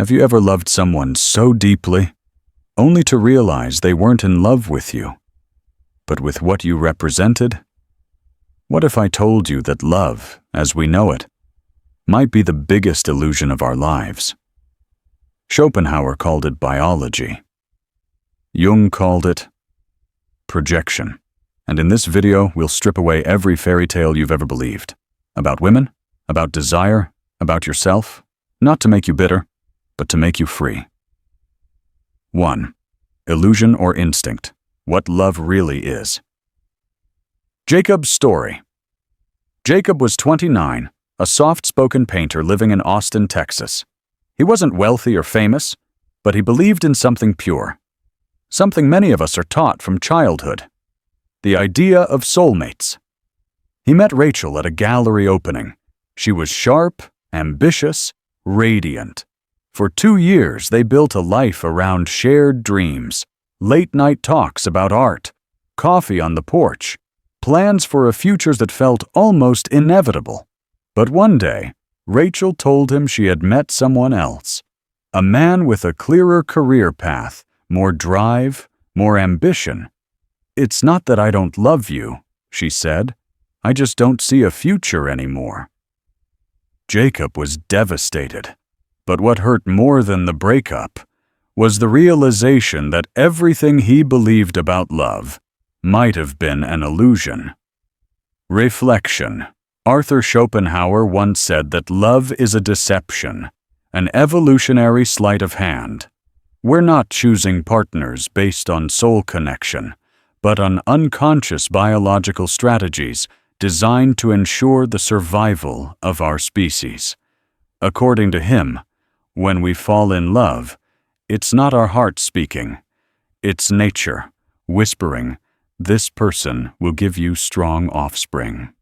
Have you ever loved someone so deeply, only to realize they weren't in love with you, but with what you represented? What if I told you that love, as we know it, might be the biggest illusion of our lives? Schopenhauer called it biology. Jung called it projection. And in this video, we'll strip away every fairy tale you've ever believed. About women, about desire, about yourself, not to make you bitter, but to make you free. 1. Illusion or instinct. What love really is. Jacob's story. Jacob was 29, a soft-spoken painter living in Austin, Texas. He wasn't wealthy or famous, but he believed in something pure. Something many of us are taught from childhood. The idea of soulmates. He met Rachel at a gallery opening. She was sharp, ambitious, radiant. For 2 years, they built a life around shared dreams, late-night talks about art, coffee on the porch, plans for a future that felt almost inevitable. But one day, Rachel told him she had met someone else, a man with a clearer career path, more drive, more ambition. "It's not that I don't love you," she said. "I just don't see a future anymore." Jacob was devastated. But what hurt more than the breakup was the realization that everything he believed about love might have been an illusion. Reflection. Arthur Schopenhauer once said that love is a deception, an evolutionary sleight of hand. We're not choosing partners based on soul connection, but on unconscious biological strategies designed to ensure the survival of our species. According to him, when we fall in love, it's not our heart speaking. It's nature, whispering, "This person will give you strong offspring."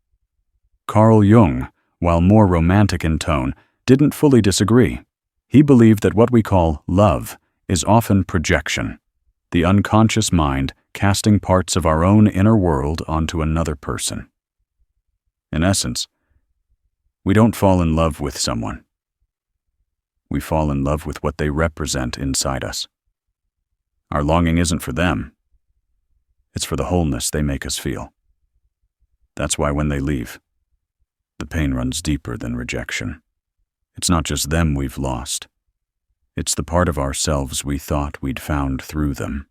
Carl Jung, while more romantic in tone, didn't fully disagree. He believed that what we call love is often projection, the unconscious mind casting parts of our own inner world onto another person. In essence, we don't fall in love with someone. We fall in love with what they represent inside us. Our longing isn't for them. It's for the wholeness they make us feel. That's why when they leave, the pain runs deeper than rejection. It's not just them we've lost. It's the part of ourselves we thought we'd found through them.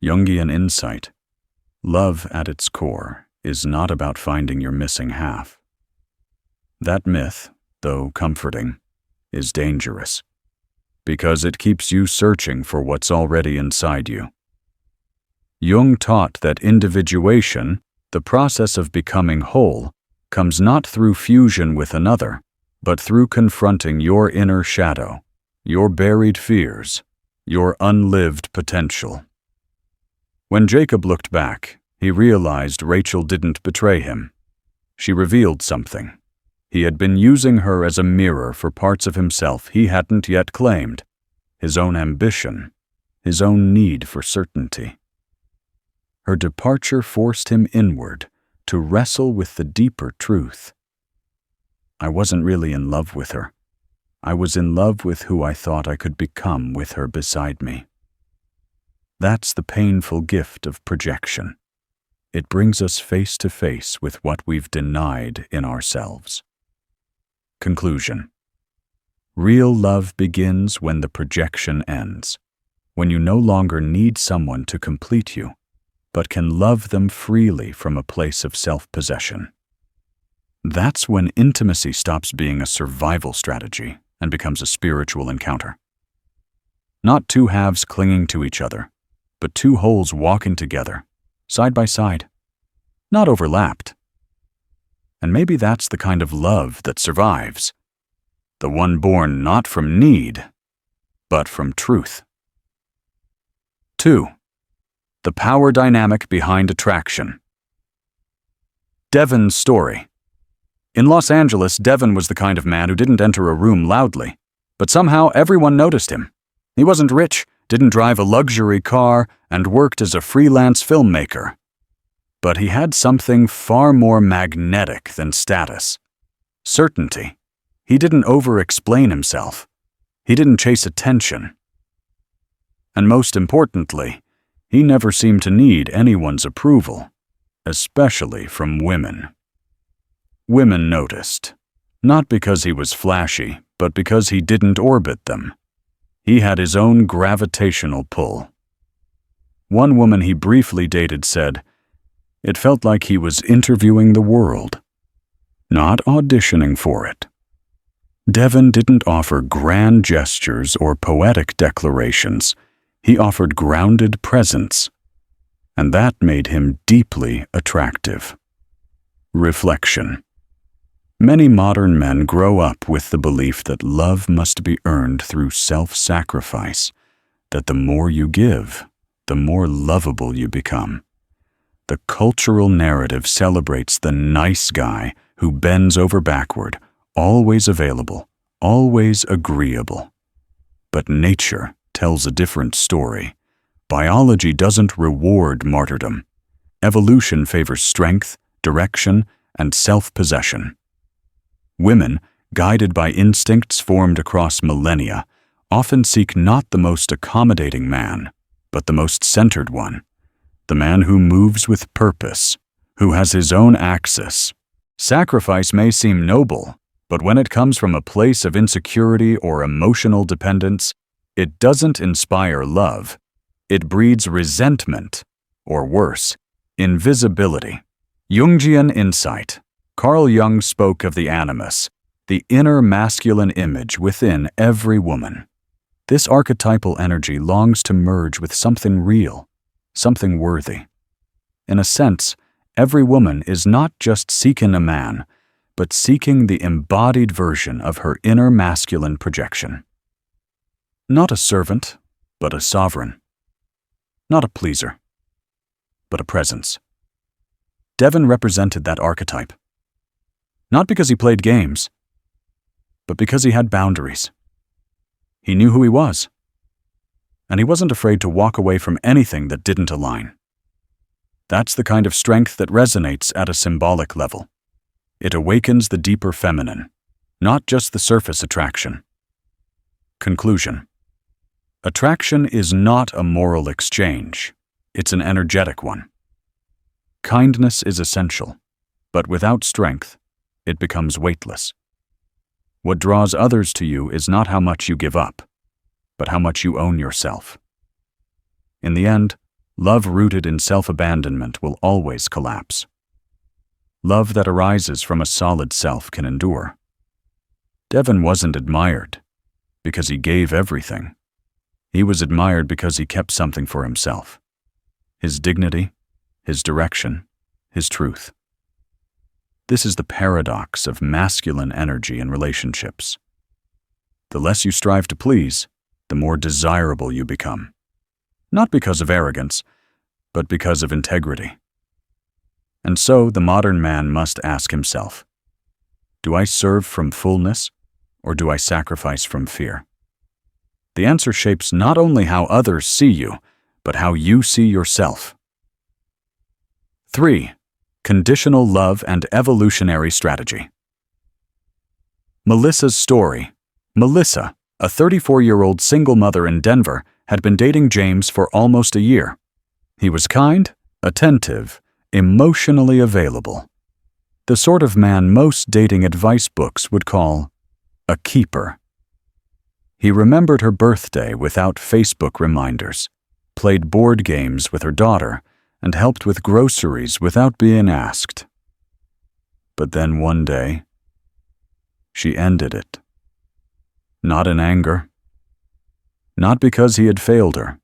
Jungian insight. Love at its core is not about finding your missing half. That myth, though comforting, is dangerous because it keeps you searching for what's already inside you. Jung taught that individuation, the process of becoming whole, comes not through fusion with another, but through confronting your inner shadow, your buried fears, your unlived potential. When Jacob looked back, he realized Rachel didn't betray him. She revealed something. He had been using her as a mirror for parts of himself he hadn't yet claimed, his own ambition, his own need for certainty. Her departure forced him inward to wrestle with the deeper truth. I wasn't really in love with her. I was in love with who I thought I could become with her beside me. That's the painful gift of projection. It brings us face to face with what we've denied in ourselves. Conclusion. Real love begins when the projection ends, when you no longer need someone to complete you, but can love them freely from a place of self-possession. That's when intimacy stops being a survival strategy and becomes a spiritual encounter. Not two halves clinging to each other, but two wholes walking together, side by side, not overlapped. And maybe that's the kind of love that survives, the one born not from need, but from truth. 2. The power dynamic behind attraction. Devon's story. In Los Angeles, Devon was the kind of man who didn't enter a room loudly, but somehow everyone noticed him. He wasn't rich, didn't drive a luxury car, and worked as a freelance filmmaker. But he had something far more magnetic than status. Certainty. He didn't over-explain himself. He didn't chase attention. And most importantly, he never seemed to need anyone's approval, especially from women. Women noticed, not because he was flashy, but because he didn't orbit them. He had his own gravitational pull. One woman he briefly dated said, "It felt like he was interviewing the world, not auditioning for it." Devon didn't offer grand gestures or poetic declarations. He offered grounded presence, and that made him deeply attractive. Reflection. Many modern men grow up with the belief that love must be earned through self-sacrifice, that the more you give, the more lovable you become. The cultural narrative celebrates the nice guy who bends over backward, always available, always agreeable. But nature tells a different story. Biology doesn't reward martyrdom. Evolution favors strength, direction, and self-possession. Women, guided by instincts formed across millennia, often seek not the most accommodating man, but the most centered one, the man who moves with purpose, who has his own axis. Sacrifice may seem noble, but when it comes from a place of insecurity or emotional dependence, it doesn't inspire love. It breeds resentment, or worse, invisibility. Jungian insight. Carl Jung spoke of the animus, the inner masculine image within every woman. This archetypal energy longs to merge with something real, something worthy. In a sense, every woman is not just seeking a man, but seeking the embodied version of her inner masculine projection. Not a servant, but a sovereign. Not a pleaser, but a presence. Devon represented that archetype. Not because he played games, but because he had boundaries. He knew who he was, and he wasn't afraid to walk away from anything that didn't align. That's the kind of strength that resonates at a symbolic level. It awakens the deeper feminine, not just the surface attraction. Conclusion. Attraction is not a moral exchange. It's an energetic one. Kindness is essential, but without strength, it becomes weightless. What draws others to you is not how much you give up, but how much you own yourself. In the end, love rooted in self-abandonment will always collapse. Love that arises from a solid self can endure. Devon wasn't admired because he gave everything. He was admired because he kept something for himself. His dignity, his direction, his truth. This is the paradox of masculine energy in relationships. The less you strive to please, the more desirable you become. Not because of arrogance, but because of integrity. And so the modern man must ask himself, do I serve from fullness, or do I sacrifice from fear? The answer shapes not only how others see you, but how you see yourself. 3. Conditional love and evolutionary strategy. Melissa's story. Melissa, a 34-year-old single mother in Denver, had been dating James for almost a year. He was kind, attentive, emotionally available. The sort of man most dating advice books would call a keeper. He remembered her birthday without Facebook reminders, played board games with her daughter, and helped with groceries without being asked. But then one day, she ended it. Not in anger, not because he had failed her,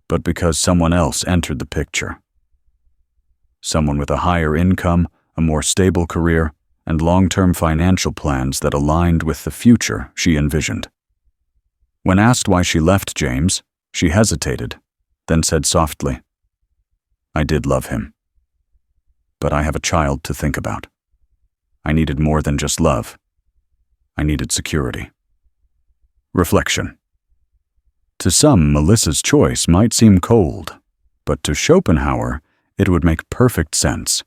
but because someone else entered the picture. Someone with a higher income, a more stable career, and long-term financial plans that aligned with the future she envisioned. When asked why she left James, she hesitated, then said softly, "I did love him. But I have a child to think about. I needed more than just love. I needed security." Reflection. To some, Melissa's choice might seem cold, but to Schopenhauer, it would make perfect sense.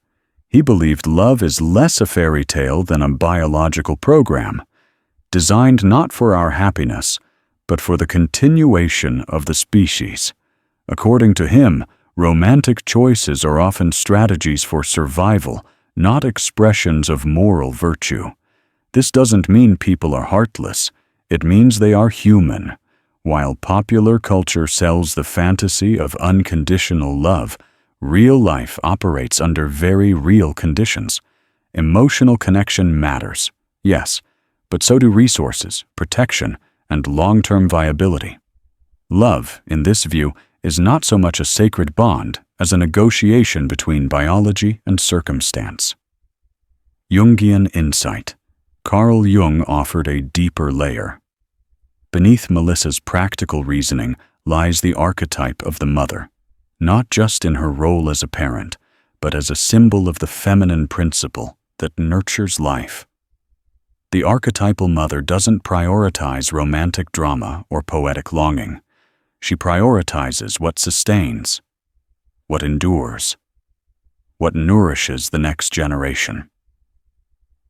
He believed love is less a fairy tale than a biological program. designed not for our happiness, but for the continuation of the species. According to him, romantic choices are often strategies for survival, not expressions of moral virtue. This doesn't mean people are heartless. It means they are human. While popular culture sells the fantasy of unconditional love, real life operates under very real conditions. Emotional connection matters, yes, but so do resources, protection, and long-term viability. Love, in this view, is not so much a sacred bond as a negotiation between biology and circumstance. Jungian insight. Carl Jung offered a deeper layer. Beneath Melissa's practical reasoning lies the archetype of the mother, not just in her role as a parent, but as a symbol of the feminine principle that nurtures life. The archetypal mother doesn't prioritize romantic drama or poetic longing. She prioritizes what sustains, what endures, what nourishes the next generation.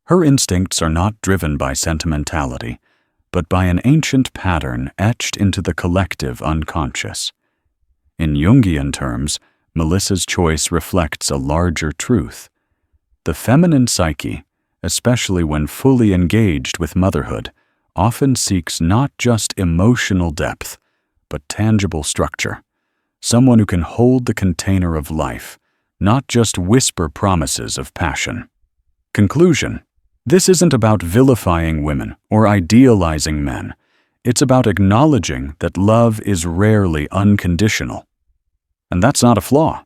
Her instincts are not driven by sentimentality, but by an ancient pattern etched into the collective unconscious. In Jungian terms, Melissa's choice reflects a larger truth. The feminine psyche, especially when fully engaged with motherhood, often seeks not just emotional depth, but tangible structure. Someone who can hold the container of life, not just whisper promises of passion. Conclusion: this isn't about vilifying women or idealizing men. It's about acknowledging that love is rarely unconditional. And that's not a flaw.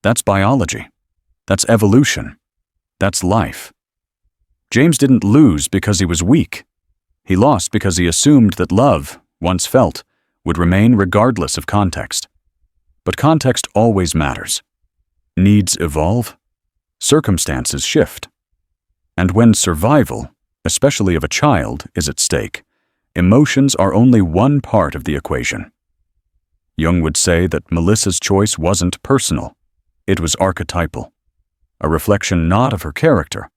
That's biology. That's evolution. That's life. James didn't lose because he was weak. He lost because he assumed that love, once felt, would remain regardless of context. But context always matters. Needs evolve. Circumstances shift. And when survival, especially of a child, is at stake, emotions are only one part of the equation. Jung would say that Melissa's choice wasn't personal. It was archetypal, a reflection not of her character,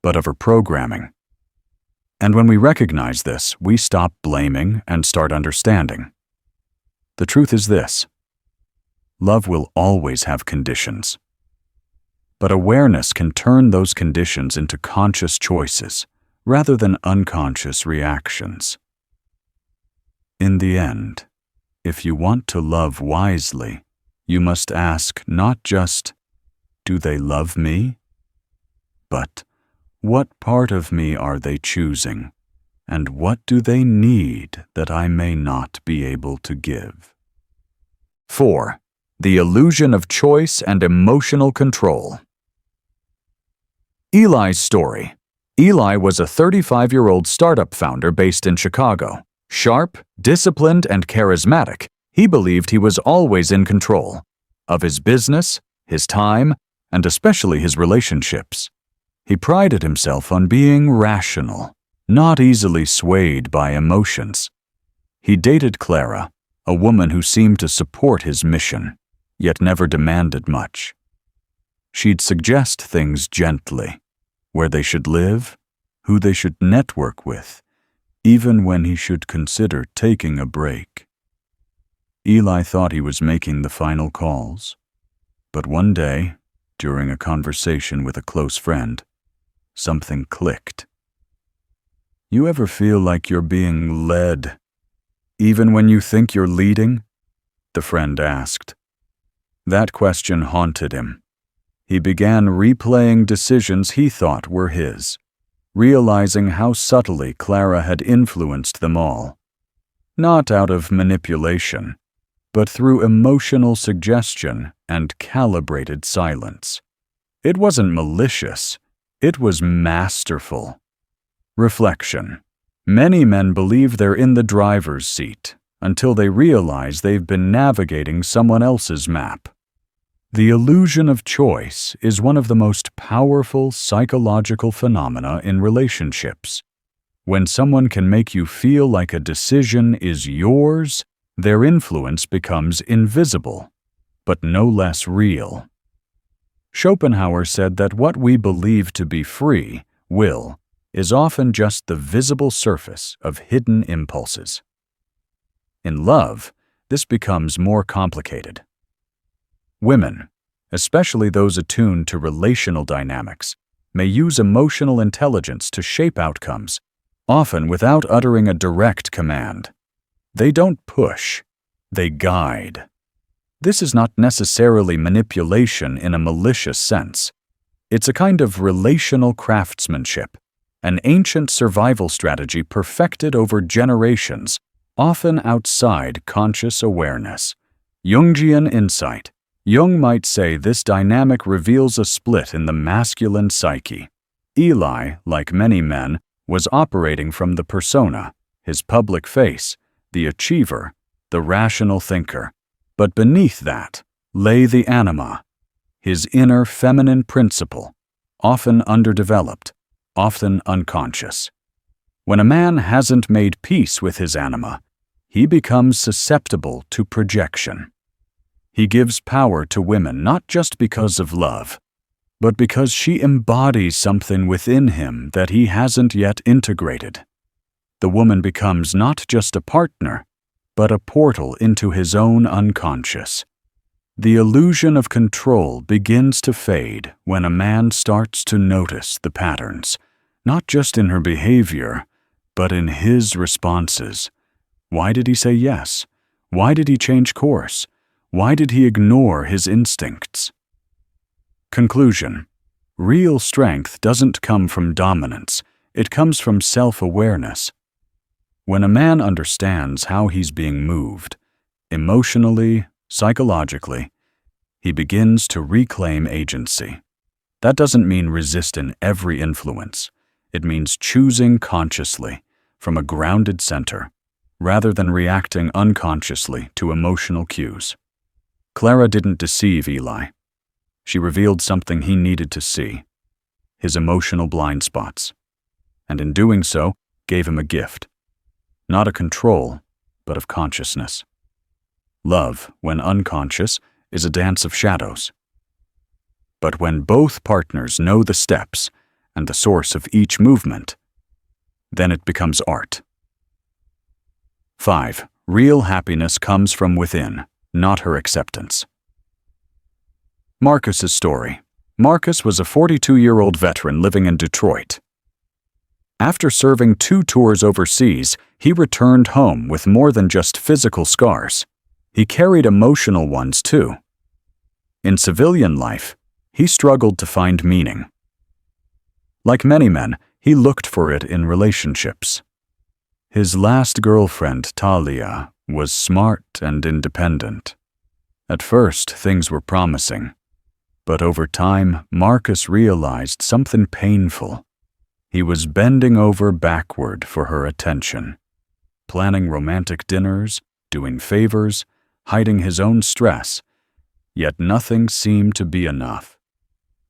but of her programming. And when we recognize this, we stop blaming and start understanding. The truth is this: love will always have conditions. But awareness can turn those conditions into conscious choices, rather than unconscious reactions. In the end, if you want to love wisely, you must ask not just, do they love me? But, what part of me are they choosing, and what do they need that I may not be able to give? 4. The illusion of choice and emotional control. Eli's story. Eli was a 35-year-old startup founder based in Chicago. Sharp, disciplined, and charismatic, he believed he was always in control of his business, his time, and especially his relationships. He prided himself on being rational, not easily swayed by emotions. He dated Clara, a woman who seemed to support his mission, yet never demanded much. She'd suggest things gently, where they should live, who they should network with, even when he should consider taking a break. Eli thought he was making the final calls, but one day, during a conversation with a close friend, something clicked. You ever feel like you're being led, even when you think you're leading? The friend asked. That question haunted him. He began replaying decisions he thought were his, realizing how subtly Clara had influenced them all. Not out of manipulation, but through emotional suggestion and calibrated silence. It wasn't malicious, it was masterful. Reflection. Many men believe they're in the driver's seat until they realize they've been navigating someone else's map. The illusion of choice is one of the most powerful psychological phenomena in relationships. When someone can make you feel like a decision is yours, their influence becomes invisible, but no less real. Schopenhauer said that what we believe to be free will, is often just the visible surface of hidden impulses. In love, this becomes more complicated. Women, especially those attuned to relational dynamics, may use emotional intelligence to shape outcomes, often without uttering a direct command. They don't push, they guide. This is not necessarily manipulation in a malicious sense. It's a kind of relational craftsmanship, an ancient survival strategy perfected over generations, often outside conscious awareness. Jungian insight. Jung might say this dynamic reveals a split in the masculine psyche. Eli, like many men, was operating from the persona, his public face, the achiever, the rational thinker. But beneath that lay the anima, his inner feminine principle, often underdeveloped, often unconscious. When a man hasn't made peace with his anima, he becomes susceptible to projection. He gives power to women not just because of love, but because she embodies something within him that he hasn't yet integrated. The woman becomes not just a partner, but a portal into his own unconscious. The illusion of control begins to fade when a man starts to notice the patterns, not just in her behavior, but in his responses. Why did he say yes? Why did he change course? Why did he ignore his instincts? Conclusion. Real strength doesn't come from dominance. It comes from self-awareness. When a man understands how he's being moved, emotionally, psychologically, he begins to reclaim agency. That doesn't mean resisting every influence. It means choosing consciously, from a grounded center, rather than reacting unconsciously to emotional cues. Clara didn't deceive Eli. She revealed something he needed to see, his emotional blind spots, and in doing so, gave him a gift. Not a control, but of consciousness. Love, when unconscious, is a dance of shadows. But when both partners know the steps and the source of each movement, then it becomes art. 5. Real happiness comes from within, not her acceptance. Marcus's story. Marcus was a 42-year-old veteran living in Detroit. After serving 2 tours overseas, he returned home with more than just physical scars. He carried emotional ones too. In civilian life, he struggled to find meaning. Like many men, he looked for it in relationships. His last girlfriend, Talia, was smart and independent. At first, things were promising. But over time, Marcus realized something painful. He was bending over backward for her attention, planning romantic dinners, doing favors, hiding his own stress, yet nothing seemed to be enough.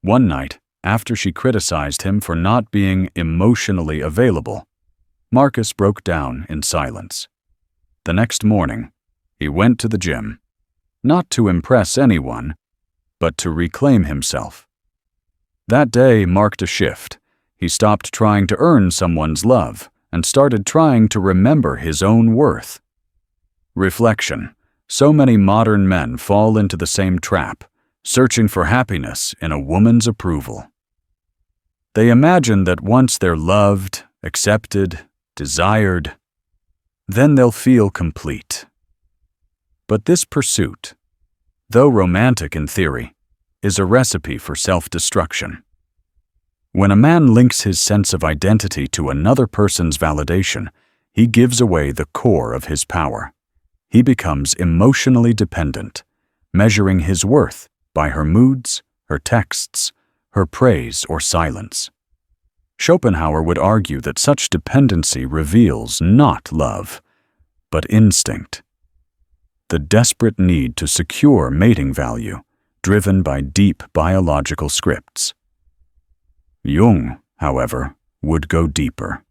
One night, after she criticized him for not being emotionally available, Marcus broke down in silence. The next morning, he went to the gym, not to impress anyone, but to reclaim himself. That day marked a shift. He stopped trying to earn someone's love and started trying to remember his own worth. Reflection. So many modern men fall into the same trap, searching for happiness in a woman's approval. They imagine that once they're loved, accepted, desired, then they'll feel complete. But this pursuit, though romantic in theory, is a recipe for self-destruction. When a man links his sense of identity to another person's validation, he gives away the core of his power. He becomes emotionally dependent, measuring his worth by her moods, her texts, her praise or silence. Schopenhauer would argue that such dependency reveals not love, but instinct. The desperate need to secure mating value, driven by deep biological scripts. Jung, however, would go deeper.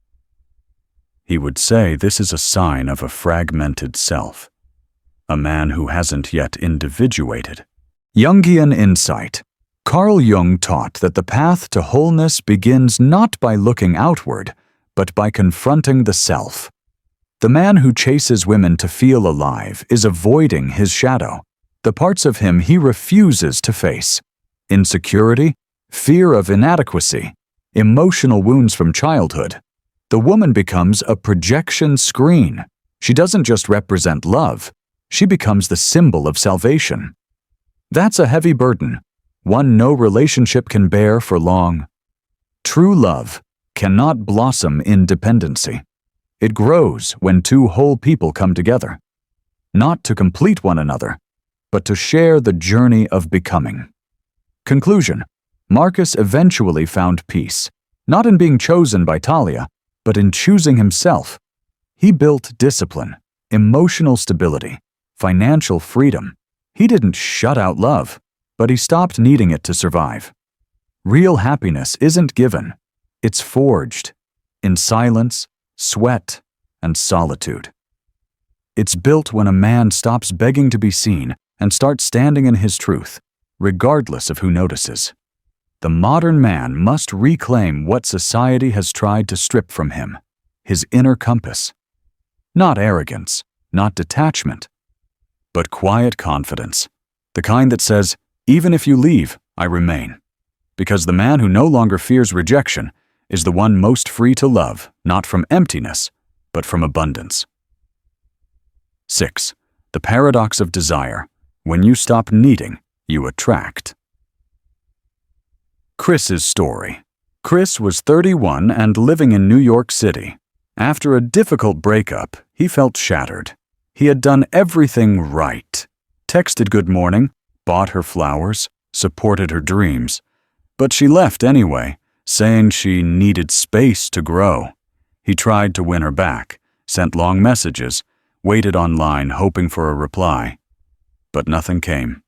He would say this is a sign of a fragmented self, a man who hasn't yet individuated. Jungian insight. Carl Jung taught that the path to wholeness begins not by looking outward, but by confronting the self. The man who chases women to feel alive is avoiding his shadow, the parts of him he refuses to face. Insecurity, fear of inadequacy, emotional wounds from childhood. The woman becomes a projection screen. She doesn't just represent love, she becomes the symbol of salvation. That's a heavy burden, one no relationship can bear for long. True love cannot blossom in dependency. It grows when two whole people come together, not to complete one another, but to share the journey of becoming. Conclusion: Marcus eventually found peace, not in being chosen by Talia, but in choosing himself. He built discipline, emotional stability, financial freedom. He didn't shut out love, but he stopped needing it to survive. Real happiness isn't given, it's forged in silence, sweat, and solitude. It's built when a man stops begging to be seen and starts standing in his truth, regardless of who notices. The modern man must reclaim what society has tried to strip from him, his inner compass. Not arrogance, not detachment, but quiet confidence, the kind that says, even if you leave, I remain. Because the man who no longer fears rejection is the one most free to love, not from emptiness, but from abundance. 6. The paradox of desire. When you stop needing, you attract. Chris's story. Chris was 31 and living in New York City. After a difficult breakup, he felt shattered. He had done everything right. Texted good morning, bought her flowers, supported her dreams. But she left anyway, saying she needed space to grow. He tried to win her back, sent long messages, waited online hoping for a reply. But nothing came.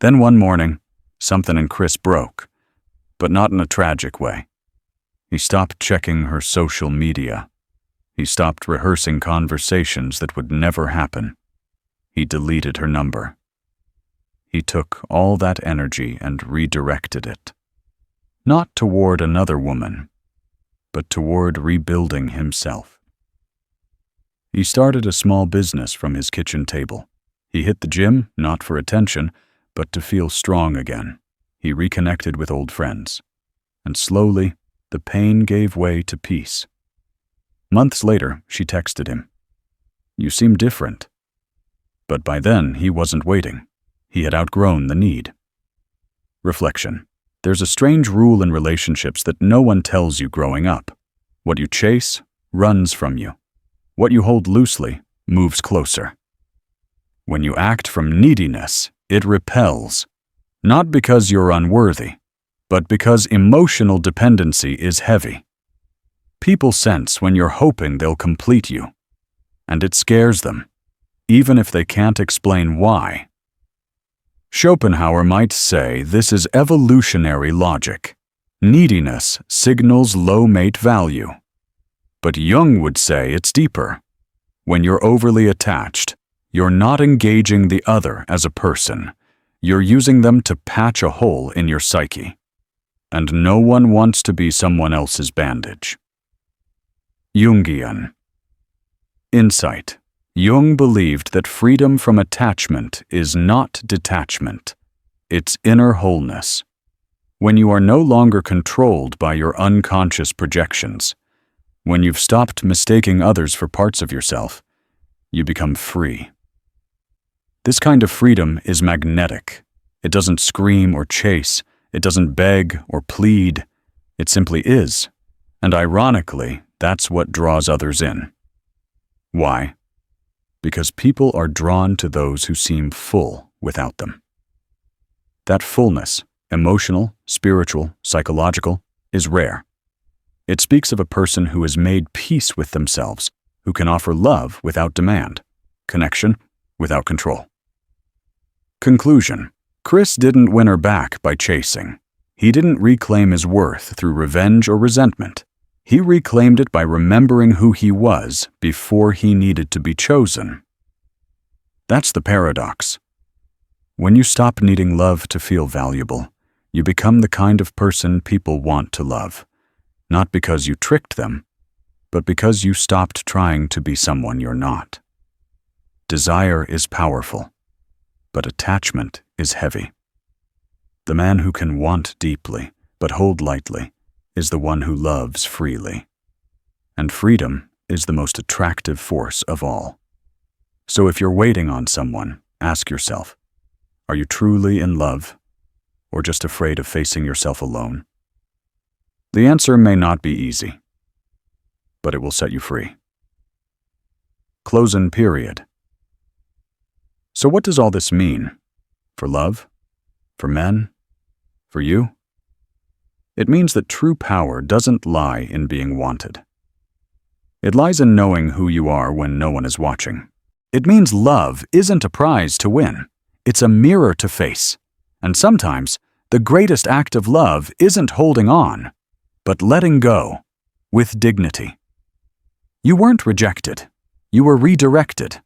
Then one morning, something in Chris broke, but not in a tragic way. He stopped checking her social media. He stopped rehearsing conversations that would never happen. He deleted her number. He took all that energy and redirected it, not toward another woman, but toward rebuilding himself. He started a small business from his kitchen table. He hit the gym, not for attention, but to feel strong again. He reconnected with old friends. And slowly, the pain gave way to peace. Months later, she texted him, "You seem different." But by then, he wasn't waiting. He had outgrown the need. Reflection. There's a strange rule in relationships that no one tells you growing up. What you chase runs from you. What you hold loosely moves closer. When you act from neediness, it repels. Not because you're unworthy, but because emotional dependency is heavy. People sense when you're hoping they'll complete you, and it scares them, even if they can't explain why. Schopenhauer might say this is evolutionary logic. Neediness signals low mate value. But Jung would say it's deeper. When you're overly attached, you're not engaging the other as a person. You're using them to patch a hole in your psyche. And no one wants to be someone else's bandage. Jungian. Insight. Jung believed that freedom from attachment is not detachment. It's inner wholeness. When you are no longer controlled by your unconscious projections, when you've stopped mistaking others for parts of yourself, you become free. This kind of freedom is magnetic. It doesn't scream or chase. It doesn't beg or plead. It simply is. And ironically, that's what draws others in. Why? Because people are drawn to those who seem full without them. That fullness, emotional, spiritual, psychological, is rare. It speaks of a person who has made peace with themselves, who can offer love without demand, connection without control. Conclusion. Chris didn't win her back by chasing. He didn't reclaim his worth through revenge or resentment. He reclaimed it by remembering who he was before he needed to be chosen. That's the paradox. When you stop needing love to feel valuable, you become the kind of person people want to love, not because you tricked them, but because you stopped trying to be someone you're not. Desire is powerful, but attachment is heavy. The man who can want deeply, but hold lightly, is the one who loves freely. And freedom is the most attractive force of all. So if you're waiting on someone, ask yourself, are you truly in love, or just afraid of facing yourself alone? The answer may not be easy, but it will set you free. Closing period. So what does all this mean? For love? For men? For you? It means that true power doesn't lie in being wanted. It lies in knowing who you are when no one is watching. It means love isn't a prize to win. It's a mirror to face. And sometimes, the greatest act of love isn't holding on, but letting go, with dignity. You weren't rejected. You were redirected.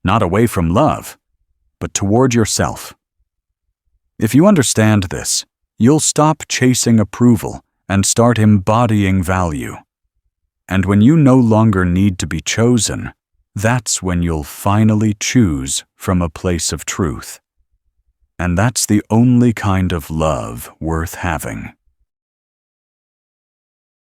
Not away from love, but toward yourself. If you understand this, you'll stop chasing approval and start embodying value. And when you no longer need to be chosen, that's when you'll finally choose from a place of truth. And that's the only kind of love worth having.